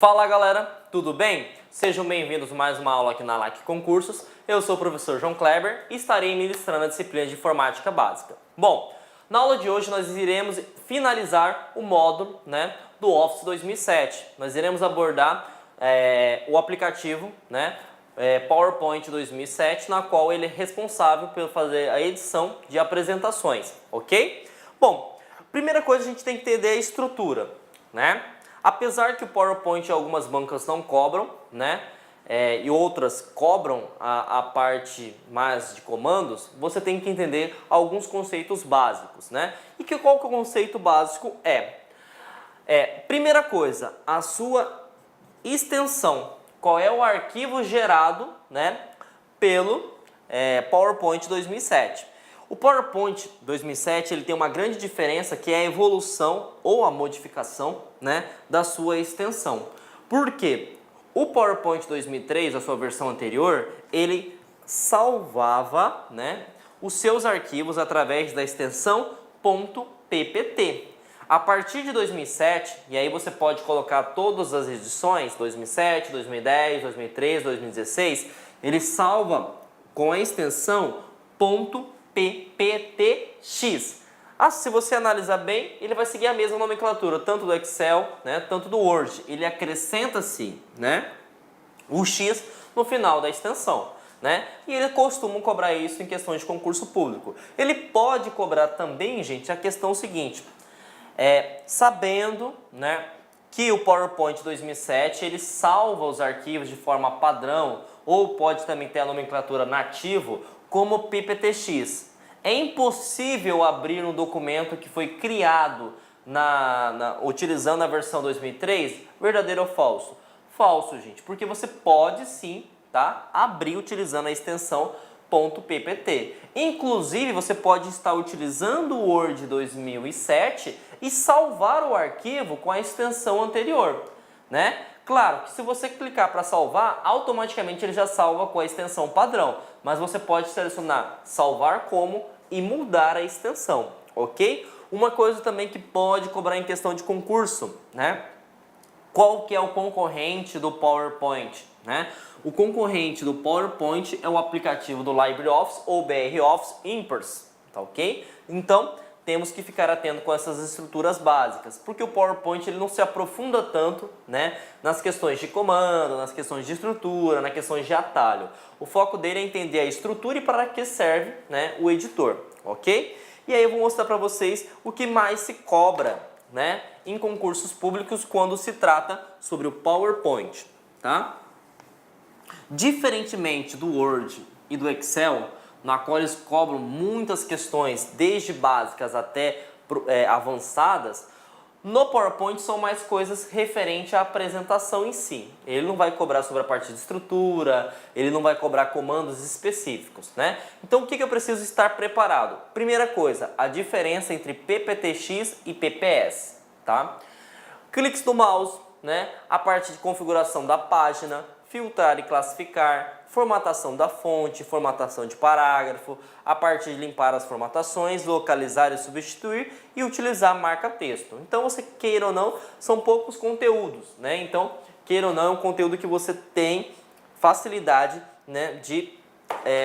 Fala galera, tudo bem? Sejam bem-vindos a mais uma aula aqui na LAC Concursos. Eu sou o professor João Kleber e estarei ministrando a disciplina de Informática Básica. Bom, na aula de hoje nós iremos finalizar o módulo do Office 2007. Nós iremos abordar o aplicativo PowerPoint 2007, na qual ele é responsável por fazer a edição de apresentações, ok? Bom, primeira coisa a gente tem que entender a estrutura, Apesar que o PowerPoint algumas bancas não cobram, e outras cobram a parte mais de comandos, você tem que entender alguns conceitos básicos, E qual que é o conceito básico primeira coisa, a sua extensão. Qual é o arquivo gerado, pelo PowerPoint 2007. O PowerPoint 2007 ele tem uma grande diferença, que é a evolução ou a modificação da sua extensão. Por quê? O PowerPoint 2003, a sua versão anterior, ele salvava os seus arquivos através da extensão .ppt. A partir de 2007, e aí você pode colocar todas as edições, 2007, 2010, 2013, 2016, ele salva com a extensão .pptx. Se você analisar bem, ele vai seguir a mesma nomenclatura, tanto do Excel, tanto do Word. Ele acrescenta-se o X no final da extensão. E ele costuma cobrar isso em questões de concurso público. Ele pode cobrar também, gente, a questão seguinte, sabendo que o PowerPoint 2007 ele salva os arquivos de forma padrão, ou pode também ter a nomenclatura nativo, como PPTX. É impossível abrir um documento que foi criado utilizando a versão 2003, verdadeiro ou falso? Falso, gente, porque você pode sim abrir utilizando a extensão .ppt. Inclusive, você pode estar utilizando o Word 2007 e salvar o arquivo com a extensão anterior, Claro que se você clicar para salvar, automaticamente ele já salva com a extensão padrão, mas você pode selecionar salvar como e mudar a extensão, ok? Uma coisa também que pode cobrar em questão de concurso, Qual que é o concorrente do PowerPoint, O concorrente do PowerPoint é o aplicativo do LibreOffice ou BR Office Impress, tá ok? Então, temos que ficar atento com essas estruturas básicas, porque o PowerPoint ele não se aprofunda tanto nas questões de comando, nas questões de estrutura, nas questões de atalho. O foco dele é entender a estrutura e para que serve o editor, ok? E aí eu vou mostrar para vocês o que mais se cobra em concursos públicos quando se trata sobre o PowerPoint, tá? Diferentemente do Word e do Excel, na qual eles cobram muitas questões, desde básicas até avançadas, no PowerPoint são mais coisas referentes à apresentação em si. Ele não vai cobrar sobre a parte de estrutura, ele não vai cobrar comandos específicos, Então o que eu preciso estar preparado? Primeira coisa, a diferença entre PPTX e PPS, tá? Cliques do mouse, a parte de configuração da página, filtrar e classificar, formatação da fonte, formatação de parágrafo, a parte de limpar as formatações, localizar e substituir e utilizar marca-texto. Então, você queira ou não, são poucos conteúdos, Então, queira ou não, é um conteúdo que você tem facilidade de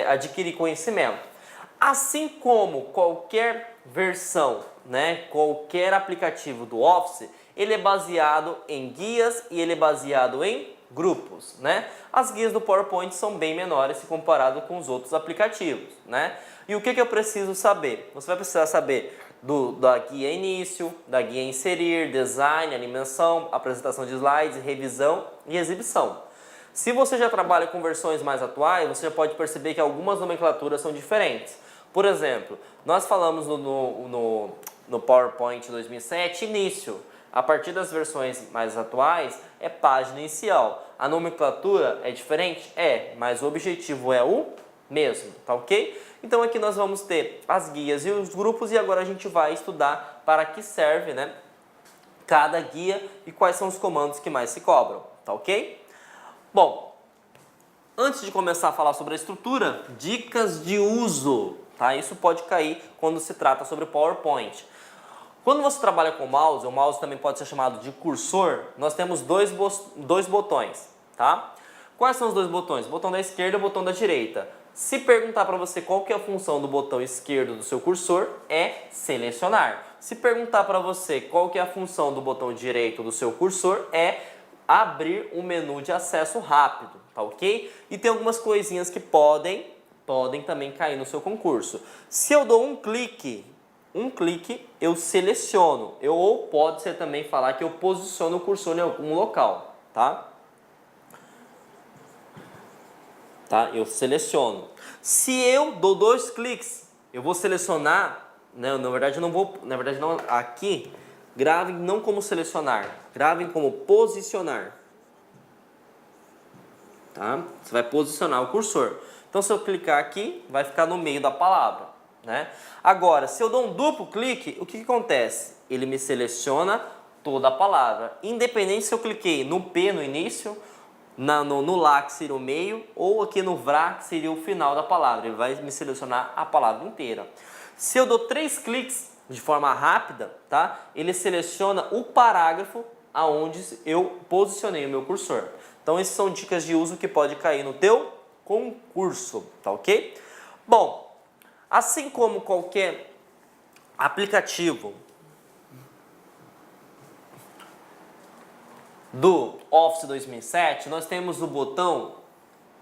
adquirir conhecimento. Assim como qualquer versão, qualquer aplicativo do Office, ele é baseado em guias e ele é baseado em grupos, As guias do PowerPoint são bem menores se comparado com os outros aplicativos, E o que eu preciso saber? Você vai precisar saber da guia início, da guia inserir, design, animação, apresentação de slides, revisão e exibição. Se você já trabalha com versões mais atuais, você já pode perceber que algumas nomenclaturas são diferentes. Por exemplo, nós falamos no PowerPoint 2007 início. A partir das versões mais atuais, é página inicial. A nomenclatura é diferente? Mas o objetivo é o mesmo, tá ok? Então aqui nós vamos ter as guias e os grupos e agora a gente vai estudar para que serve cada guia e quais são os comandos que mais se cobram, tá ok? Bom, antes de começar a falar sobre a estrutura, dicas de uso, tá? Isso pode cair quando se trata sobre PowerPoint. Quando você trabalha com o mouse também pode ser chamado de cursor, nós temos dois botões, tá? Quais são os dois botões? O botão da esquerda e o botão da direita. Se perguntar para você qual que é a função do botão esquerdo do seu cursor, é selecionar. Se perguntar para você qual que é a função do botão direito do seu cursor, é abrir um menu de acesso rápido, tá ok? E tem algumas coisinhas que podem também cair no seu concurso. Se eu dou um clique eu seleciono. Ou pode ser também falar que eu posiciono o cursor em algum local, tá? Eu seleciono. Se eu dou 2 cliques, eu vou selecionar, né? Na verdade não, aqui, gravem não como selecionar, gravem como posicionar. Tá? Você vai posicionar o cursor. Então se eu clicar aqui, vai ficar no meio da palavra, né? Agora, se eu dou um duplo clique, o que acontece? Ele me seleciona toda a palavra, independente se eu cliquei no P no início, no lá que seria o meio, ou aqui no vrá que seria o final da palavra. Ele vai me selecionar a palavra inteira. Se eu dou 3 cliques de forma rápida, tá? Ele seleciona o parágrafo aonde eu posicionei o meu cursor. Então, essas são dicas de uso que pode cair no teu concurso, tá ok? Bom, assim como qualquer aplicativo do Office 2007, nós temos o botão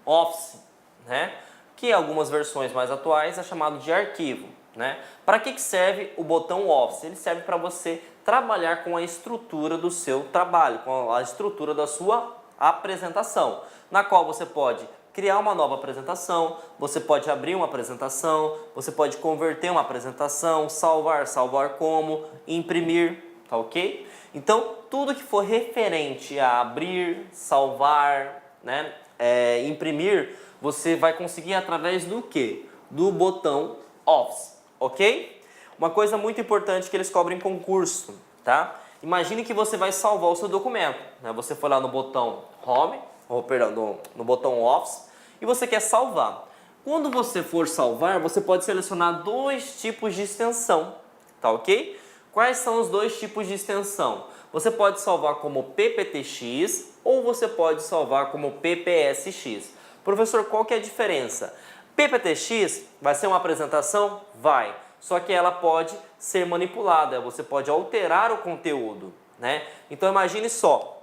Office, né? Que em algumas versões mais atuais é chamado de arquivo, né? Para que serve o botão Office? Ele serve para você trabalhar com a estrutura do seu trabalho, com a estrutura da sua apresentação, na qual você pode criar uma nova apresentação, você pode abrir uma apresentação, você pode converter uma apresentação, salvar como, imprimir, tá ok? Então, tudo que for referente a abrir, salvar, né, imprimir, você vai conseguir através do quê? Do botão Office, ok? Uma coisa muito importante que eles cobrem em concurso, tá? Imagine que você vai salvar o seu documento, né? Você foi lá no botão Home, no botão Office, e você quer salvar. Quando você for salvar, você pode selecionar 2 tipos de extensão, tá ok? Quais são os 2 tipos de extensão? Você pode salvar como PPTX ou você pode salvar como PPSX. Professor, qual que é a diferença? PPTX vai ser uma apresentação? Vai. Só que ela pode ser manipulada, você pode alterar o conteúdo, né? Então imagine só,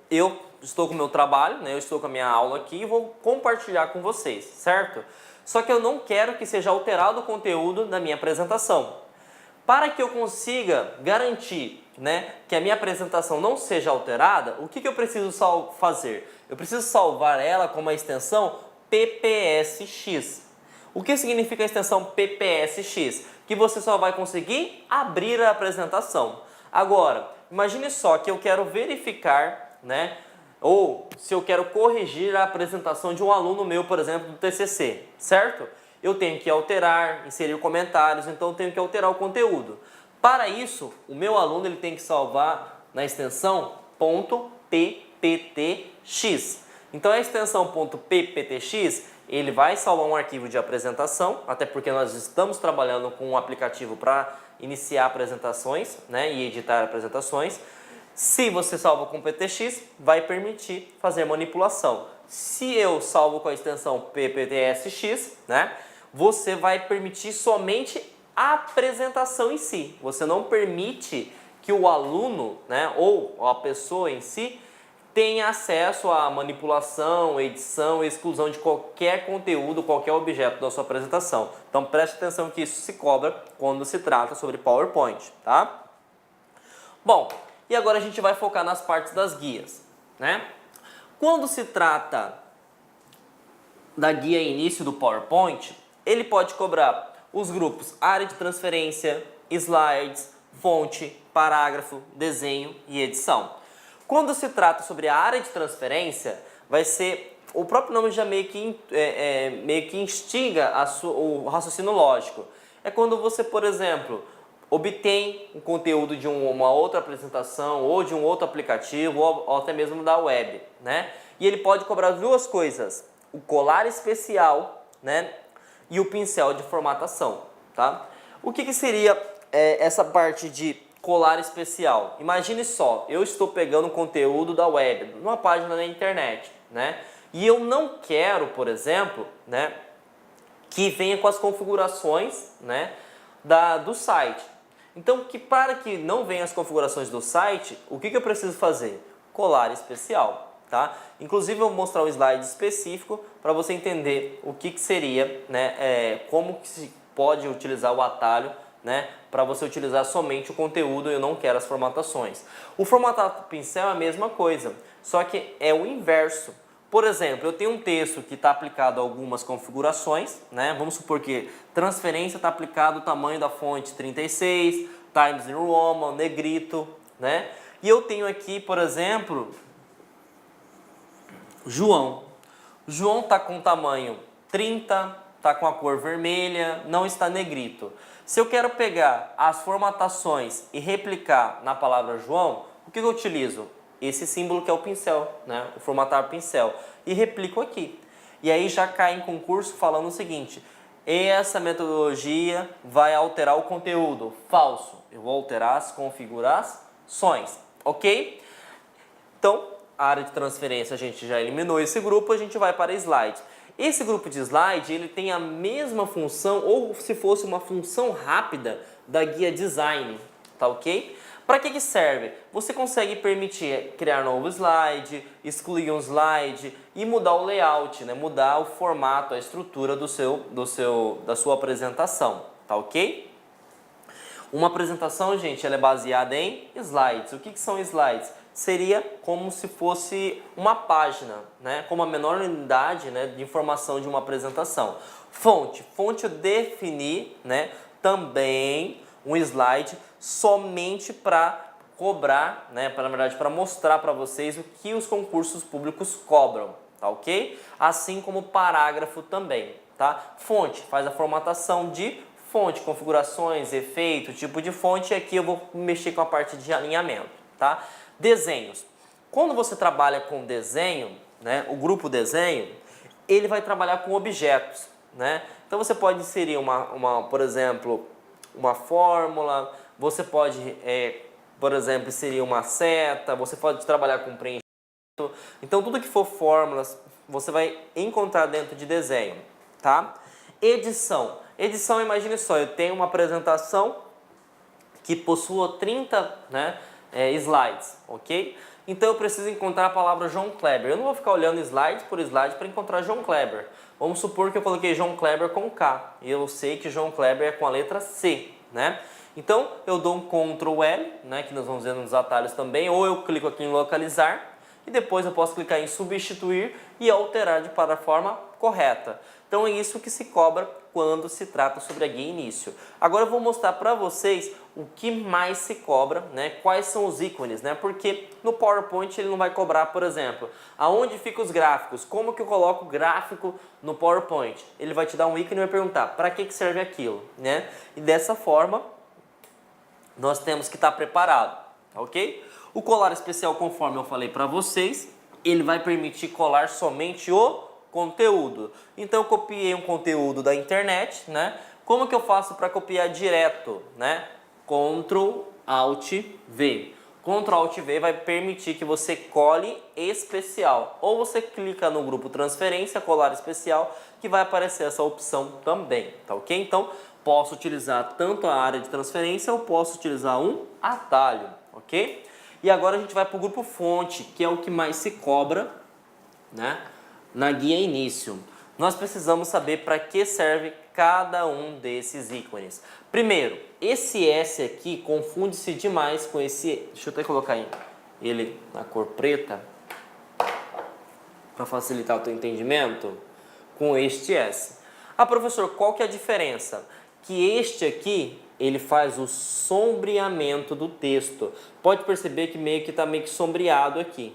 eu estou com o meu trabalho, né? Eu estou com a minha aula aqui e vou compartilhar com vocês, certo? Só que eu não quero que seja alterado o conteúdo da minha apresentação. Para que eu consiga garantir, né, que a minha apresentação não seja alterada, o que eu preciso fazer? Eu preciso salvar ela com uma extensão PPSX. O que significa a extensão PPSX? Que você só vai conseguir abrir a apresentação. Agora, imagine só que eu quero verificar, né, ou se eu quero corrigir a apresentação de um aluno meu, por exemplo, do TCC, certo? Eu tenho que alterar, inserir comentários, então eu tenho que alterar o conteúdo. Para isso, o meu aluno ele tem que salvar na extensão .pptx. Então a extensão .pptx, ele vai salvar um arquivo de apresentação, até porque nós estamos trabalhando com um aplicativo para iniciar apresentações, né, e editar apresentações. Se você salva com PTX, vai permitir fazer manipulação. Se eu salvo com a extensão PPTSX, né, você vai permitir somente a apresentação em si. Você não permite que o aluno, né, ou a pessoa em si tenha acesso à manipulação, edição e exclusão de qualquer conteúdo, qualquer objeto da sua apresentação. Então preste atenção que isso se cobra quando se trata sobre PowerPoint, tá? Bom, e agora a gente vai focar nas partes das guias, né? Quando se trata da guia início do PowerPoint, ele pode cobrar os grupos área de transferência, slides, fonte, parágrafo, desenho e edição. Quando se trata sobre a área de transferência, vai ser, o próprio nome já meio que instiga o raciocínio lógico. É quando você, por exemplo, obtém o conteúdo de uma outra apresentação ou de um outro aplicativo ou até mesmo da web, né? E ele pode cobrar 2 coisas, o colar especial, né, e o pincel de formatação, tá? O que seria essa parte de colar especial. Imagine só, eu estou pegando conteúdo da web, numa página na internet, né? E eu não quero, por exemplo, né, que venha com as configurações, né, do site. Então, para que não venha as configurações do site, o que eu preciso fazer? Colar especial, tá? Inclusive, eu vou mostrar um slide específico para você entender o que seria, né, como que se pode utilizar o atalho, né, para você utilizar somente o conteúdo. Eu não quero as formatações. O formatar pincel é a mesma coisa, só que é o inverso. Por exemplo, eu tenho um texto que está aplicado a algumas configurações, né? Vamos supor que transferência está aplicado o tamanho da fonte 36, Times New Roman, negrito, né? E eu tenho aqui, por exemplo, João. João está com tamanho 30, está com a cor vermelha, não está negrito. Se eu quero pegar as formatações e replicar na palavra João, o que eu utilizo? Esse símbolo que é o pincel, né? O formatar pincel. E replico aqui. E aí já cai em concurso falando o seguinte: essa metodologia vai alterar o conteúdo. Falso. Eu vou alterar as configurações. Ok? Então, a área de transferência a gente já eliminou esse grupo, a gente vai para slide. Esse grupo de slide, ele tem a mesma função, ou se fosse uma função rápida da guia design, tá ok? Para que serve? Você consegue permitir criar novo slide, excluir um slide e mudar o layout, né? Mudar o formato, a estrutura da sua apresentação, tá ok? Uma apresentação, gente, ela é baseada em slides. O que são slides? Seria como se fosse uma página, né? Como a menor unidade, né, de informação de uma apresentação. Fonte. Fonte eu defini, né, também um slide somente para cobrar, né, na verdade para mostrar para vocês o que os concursos públicos cobram, tá ok? Assim como parágrafo também, tá? Fonte faz a formatação de fonte, configurações, efeito, tipo de fonte, e aqui eu vou mexer com a parte de alinhamento, tá? Desenhos. Quando você trabalha com desenho, né, o grupo desenho, ele vai trabalhar com objetos, né? Então você pode inserir por exemplo, uma fórmula, você pode, por exemplo, inserir uma seta, você pode trabalhar com preenchimento. Então tudo que for fórmulas, você vai encontrar dentro de desenho, tá? Edição. Edição, imagine só, eu tenho uma apresentação que possua 30, né, slides, ok? Então eu preciso encontrar a palavra João Kleber. Eu não vou ficar olhando slide por slide para encontrar João Kleber. Vamos supor que eu coloquei João Kleber com K. E eu sei que João Kleber é com a letra C, né? Então eu dou um Ctrl L, né, que nós vamos ver nos atalhos também, ou eu clico aqui em localizar e depois eu posso clicar em substituir e alterar para a forma correta. Então é isso que se cobra quando se trata sobre a guia início. Agora eu vou mostrar para vocês o que mais se cobra, né? Quais são os ícones, né? Porque no PowerPoint ele não vai cobrar, por exemplo, aonde ficam os gráficos, como que eu coloco o gráfico no PowerPoint. Ele vai te dar um ícone e vai perguntar para que serve aquilo, né? E dessa forma nós temos que estar preparado, ok? O colar especial, conforme eu falei para vocês, ele vai permitir colar somente o conteúdo. Então eu copiei um conteúdo da internet, né? Como que eu faço para copiar direto, né? Ctrl Alt V. Ctrl Alt V vai permitir que você cole especial. Ou você clica no grupo transferência, colar especial, que vai aparecer essa opção também, tá ok? Então posso utilizar tanto a área de transferência ou posso utilizar um atalho, ok? E agora a gente vai para o grupo fonte, que é o que mais se cobra, né, na guia início. Nós precisamos saber para que serve cada um desses ícones. Primeiro, esse S aqui confunde-se demais com esse... Deixa eu até colocar ele na cor preta, para facilitar o teu entendimento, com este S. Ah, professor, qual que é a diferença? Que este aqui, ele faz o sombreamento do texto. Pode perceber que está meio que sombreado aqui.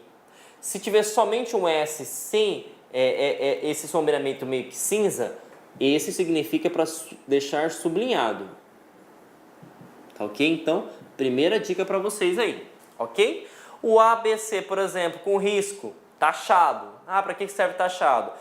Se tiver somente um S sem esse sombreamento meio que cinza, esse significa para deixar sublinhado. Tá ok? Então, primeira dica para vocês aí, ok? O ABC, por exemplo, com risco, taxado. Ah, para que serve taxado?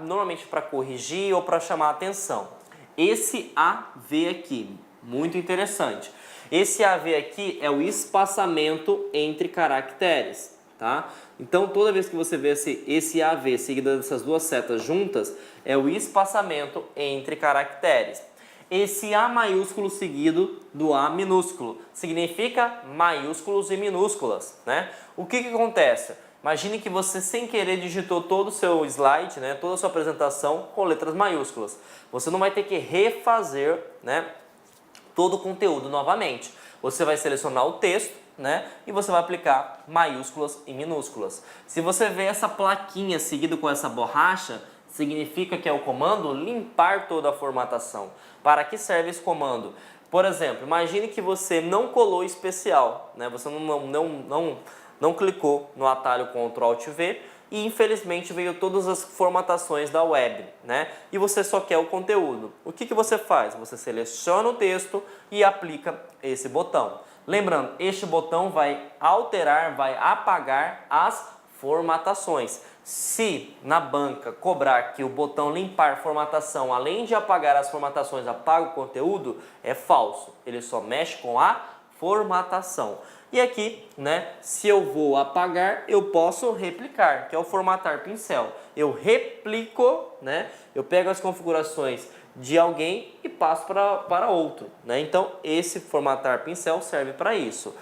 Normalmente para corrigir ou para chamar a atenção. Esse AV aqui, Muito interessante. Esse AV aqui é o espaçamento entre caracteres, tá? Então, toda vez que você vê esse AV seguido dessas duas setas juntas, é o espaçamento entre caracteres. Esse A maiúsculo seguido do A minúsculo significa maiúsculos e minúsculas, né? O que acontece? Imagine que você, sem querer, digitou todo o seu slide, né, toda a sua apresentação com letras maiúsculas. Você não vai ter que refazer, né, todo o conteúdo novamente. Você vai selecionar o texto, né, e você vai aplicar maiúsculas e minúsculas. Se você vê essa plaquinha seguido com essa borracha, significa que é o comando limpar toda a formatação. Para que serve esse comando? Por exemplo, imagine que você não colou especial, né, você não clicou no atalho Ctrl Alt V e infelizmente veio todas as formatações da web, né? E você só quer o conteúdo. O que você faz? Você seleciona o texto e aplica esse botão. Lembrando, este botão vai alterar, vai apagar as formatações. Se na banca cobrar que o botão limpar formatação, além de apagar as formatações, apaga o conteúdo, é falso. Ele só mexe com a formatação. E aqui, né, se eu vou apagar, eu posso replicar, que é o formatar pincel. Eu replico, né, eu pego as configurações de alguém e passo para outro, né? Então, esse formatar pincel serve para isso.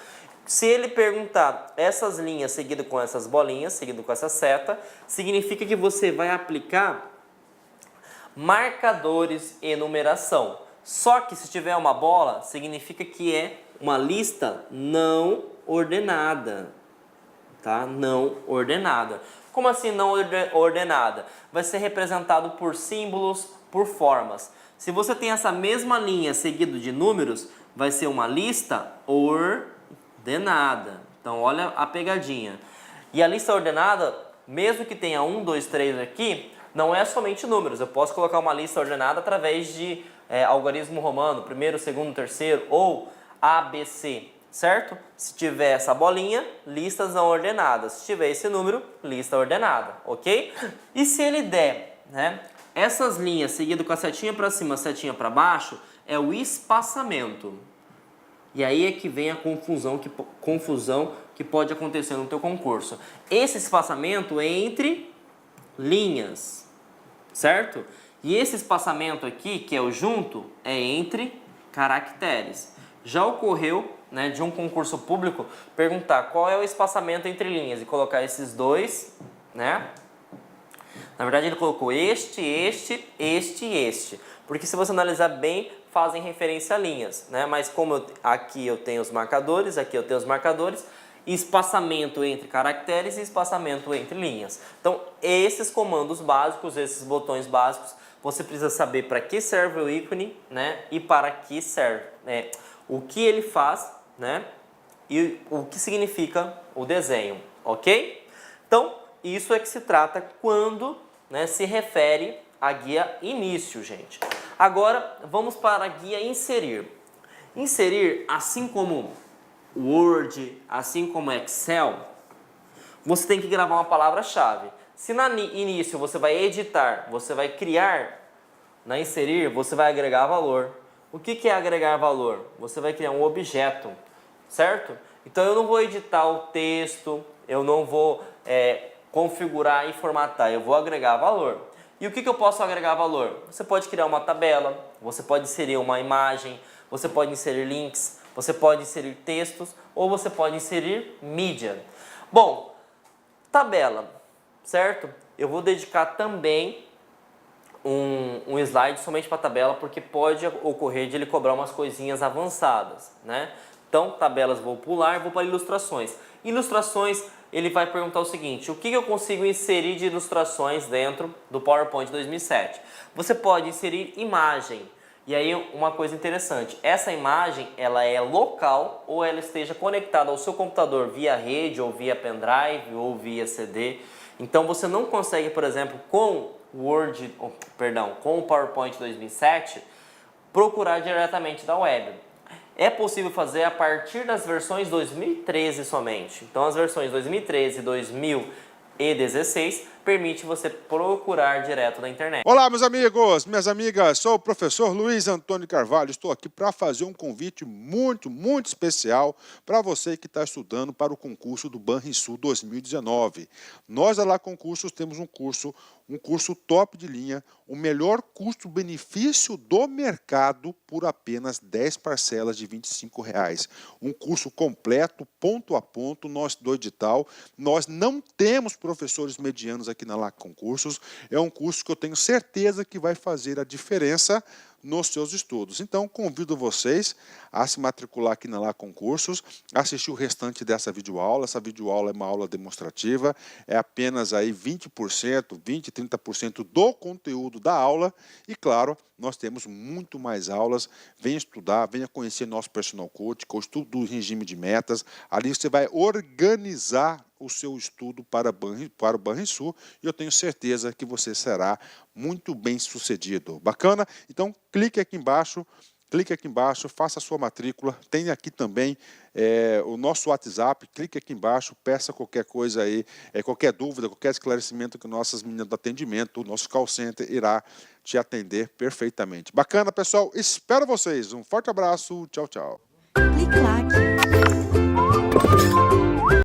Se ele perguntar essas linhas seguido com essas bolinhas, seguido com essa seta, significa que você vai aplicar marcadores e numeração. Só que se tiver uma bola, significa que é uma lista não ordenada, tá? Não ordenada. Como assim não ordenada? Vai ser representado por símbolos, por formas. Se você tem essa mesma linha seguido de números, vai ser uma lista ordenada. Então, olha a pegadinha. E a lista ordenada, mesmo que tenha 1, 2, 3 aqui, não é somente números. Eu posso colocar uma lista ordenada através de algarismo romano, primeiro, segundo, terceiro, ou ABC, certo? Se tiver essa bolinha, listas não ordenadas. Se tiver esse número, lista ordenada, ok? E se ele der, né, essas linhas seguido com a setinha para cima, setinha para baixo, é o espaçamento. E aí é que vem a confusão que pode acontecer no teu concurso. Esse espaçamento é entre linhas, certo? E esse espaçamento aqui, que é o junto, é entre caracteres. Já ocorreu, né, de um concurso público perguntar qual é o espaçamento entre linhas e colocar esses dois, né? Na verdade ele colocou este, este. Porque se você analisar bem, fazem referência a linhas, né? Mas como aqui eu tenho os marcadores, aqui eu tenho os marcadores, espaçamento entre caracteres e espaçamento entre linhas. Então, esses comandos básicos, esses botões básicos, você precisa saber para que serve o ícone, né? E para que serve, né? O que ele faz, né? E o que significa o desenho, ok? Então, isso é que se trata quando, né, se refere à guia início, gente. Agora, vamos para a guia inserir. Inserir, assim como Word, assim como Excel, você tem que gravar uma palavra-chave. Se na início você vai editar, você vai criar, na inserir você vai agregar valor. O que é agregar valor? Você vai criar um objeto, certo? Então eu não vou editar o texto, eu não vou configurar e formatar, eu vou agregar valor. E o que eu posso agregar valor? Você pode criar uma tabela, você pode inserir uma imagem, você pode inserir links, você pode inserir textos ou você pode inserir mídia. Bom, tabela, certo? Eu vou dedicar também um slide somente para tabela, porque pode ocorrer de ele cobrar umas coisinhas avançadas, né? Então, tabelas vou pular, vou para ilustrações. Ilustrações, ele vai perguntar o seguinte: o que eu consigo inserir de ilustrações dentro do PowerPoint 2007? Você pode inserir imagem. E aí uma coisa interessante, essa imagem ela é local ou ela esteja conectada ao seu computador via rede ou via pendrive ou via CD. Então você não consegue, por exemplo, com com o PowerPoint 2007, procurar diretamente da web. É possível fazer a partir das versões 2013 somente. Então as versões 2013 e E16 permite você procurar direto na internet. Olá, meus amigos, minhas amigas, sou o professor Luiz Antônio Carvalho, estou aqui para fazer um convite muito especial para você que está estudando para o concurso do Banrisul 2019. Nós da Lá Concursos temos um curso top de linha, o melhor custo-benefício do mercado por apenas 10 parcelas de R$ 25. Um curso completo, ponto a ponto, nós do edital. Nós não temos professores medianos aqui na Lá Concursos, é um curso que eu tenho certeza que vai fazer a diferença nos seus estudos. Então, convido vocês a se matricular aqui na Lá Concursos, assistir o restante dessa videoaula. Essa videoaula é uma aula demonstrativa, é apenas aí 20%, 20%, 30% do conteúdo da aula e, claro, nós temos muito mais aulas. Venha estudar, venha conhecer nosso personal coach, que é o estudo do regime de metas. Ali você vai organizar o seu estudo para o Banrisul e eu tenho certeza que você será muito bem sucedido. Bacana? Então, clique aqui embaixo, faça a sua matrícula. Tem aqui também o nosso WhatsApp, clique aqui embaixo, peça qualquer coisa aí, qualquer dúvida, qualquer esclarecimento que nossas meninas do atendimento, o nosso call center irá te atender perfeitamente. Bacana, pessoal? Espero vocês. Um forte abraço. Tchau, tchau. Clique like.